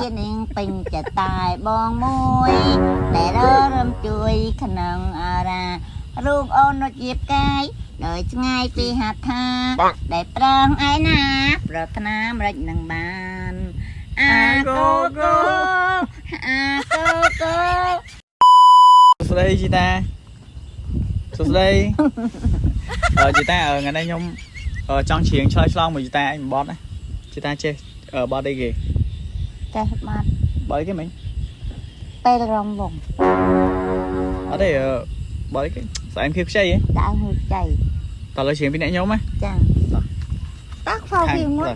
ជានាងពេញចិត្តតែបងមួយដែលរំជួយក្នុងអារារូបអូនរត់ជាផ្កាយដោយឆ្ងាយពីហត្ថាដែលប្រងឯណាប្រាថ្នាម្រេចនឹងបានអាកូកូអាកូកូស្ដីជីតាស្ដីជីតាថ្ងៃនេះខ្ញុំចង់ច្រៀងឆ្លើយឆ្លងមួយជីតាអញបត់ណាជីតាចេះបត់អីគេចេះបត់គេមិញពេលរំវងអត់ទេបត់គេស្អែមខៀវខ្ចីហ៎ដើមហឺខ្ចីតើលើច្រៀងពីអ្នកខ្ញុំហ៎ចាតាក់ខោពីមួយ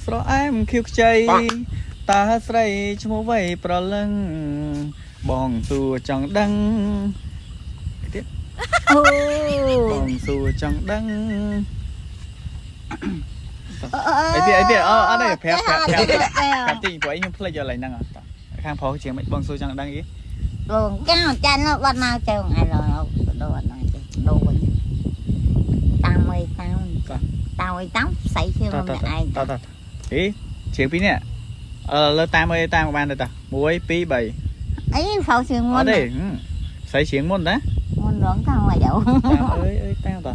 ស្រអែមខៀវខ្ចីតើស្រីឈ្មោះវ័យប្រលឹងបងសួរចង់ដឹងទៀតអូបងសួរចង់ដឹងអីទៀតអត់ទេប្រាប់ទីព្រោះខ្ញុំភ្លេចយកឡើងហ្នឹងខាងប្រុសជាងមិនបងសួរចង់ដឹងអីបងចាចាន់បាត់មកទៅថ្ងៃរហូតដូរអត់ណាចេះដូរវិញតាមអីតាមស្អីជឿមកឯងតើអីជាងពីនេះលើតាមអីតាមបានទៅតា1 2 3អីហ្វោជឿមុនអត់ទេស្អីជាងមុនណាមុនរងតាមមកយកតាមអើយតាមតា1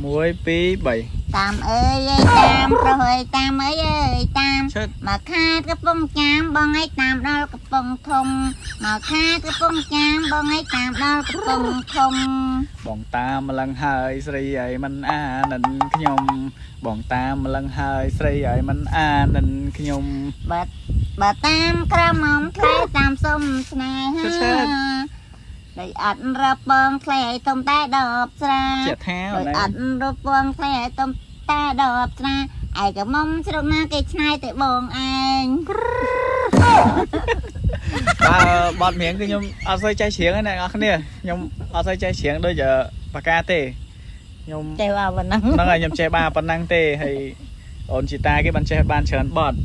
2 3តាមអើយតាមប្រុសអើយតាមអើយតាមមកខាតកំពង់ចាមបងឯងតាមដល់កំពង់ធំមកខាតកំពង់ចាមបងឯងតាមដល់កំពង់ធំបងតាមម្លឹងហើយស្រីឲ្យមិនអានិនខ្ញុំបងតាមម្លឹងហើយស្រីឲ្យមិនអានិនខ្ញុំបើតាមក្រមុំថ្លៃតាមសុំស្នេហាដោយអត់រពងថ្លៃឲ្យទុំតែដបស្រាដោយអត់រពងថ្លៃឲ្យទុំតែដបស្រាឯកមុំជ្រុកណាគេឆ្នៃតែបងឯងបត់រៀងគឺខ្ញុំអត់សូវចេះច្រៀងទេអ្នកនរគ្នាខ្ញុំអត់សូវចេះច្រៀងដូចបកាទេខ្ញុំចេះបានប៉ុណ្ណឹងហ្នឹងហើយខ្ញុំចេះបានប៉ុណ្ណឹងទេហើយអូនជីតាគេបានចេះបានច្រើនបត់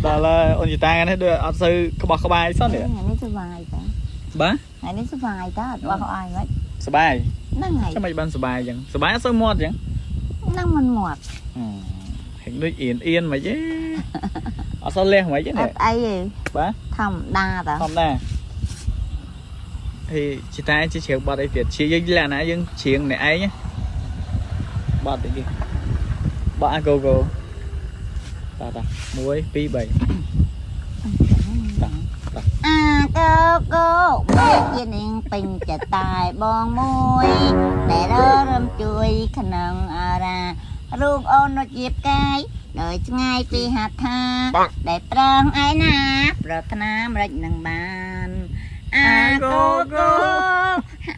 ដល់អូនជីតានេះដូចអត់សូវក្បោះក្បាយសោះនេះនេះសុបាយតាបាទថ្ងៃនេះសុបាយតាអត់បោះអីមិនសុបាយហ្នឹងហើយចាំមិនបានសុបាយអញ្ចឹងសុបាយអត់សូវមាត់អញ្ចឹងហ្នឹងមិនមាត់ហេងដូចអៀនមិនទេអត់សូវលះមិនទេនេះអត់អីទេបាទធម្មតាតាធម្មតាហើយជីតាជាច្រៀងបត់អីទៀតជាយើងលក្ខណៈយើងច្រៀងអ្នកឯងបត់អីគេបត់អាកូកូតា1 2 3អាកូកូមកជានាងពេញចិត្តតែបងមួយដែលរំជួយក្នុងអារារូបអូនរត់ជាផ្កាយដោយឆ្ងាយពីហត្ថាដែលប្រងឯណាប្រាថ្នាម្រេចនឹងបានអាកូកូ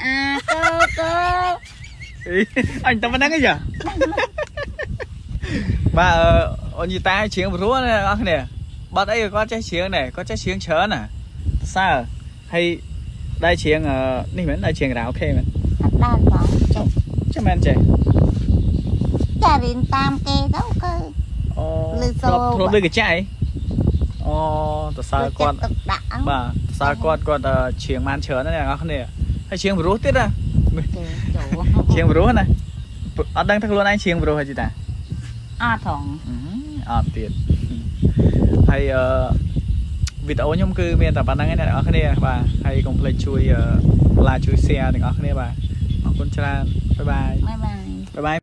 អាកូកូអញតែប៉ុណ្្នឹងឯងចាបាទអូនយីតាច្រៀងព្រោះអ្នកនរគ្នាបាត់អីគាត់ចេះច្រៀងដែរគាត់ចេះច្រៀងច្រើនណាសើហើយដែរច្រៀងនេះមែនដែរច្រៀងរ៉ាអូខេមែនអត់ដល់បងចេះមែនចេះចារៀនតាមគេទៅគឺអូធ្លាប់ដូចកញ្ចាក់អូតសើគាត់បាទតសើគាត់ច្រៀងបានច្រើនណាស់អ្នកនរគ្នាហើយច្រៀងព្រោះទៀតណាច្រៀងព្រោះណាអត់ដឹងថាខ្លួនឯងច្រៀងព្រោះហើយជីតាអត់ថងអត់ទៀតហើយវីដេអូខ្ញុំគឺមានតែប៉ុណ្្នឹងឯងអ្នកនរគ្នាបាទហើយកុំភ្លេចជួយ like ជួយ share ទាំងអស់គ្នាបាទអរគុណច្រើនបាយបាយ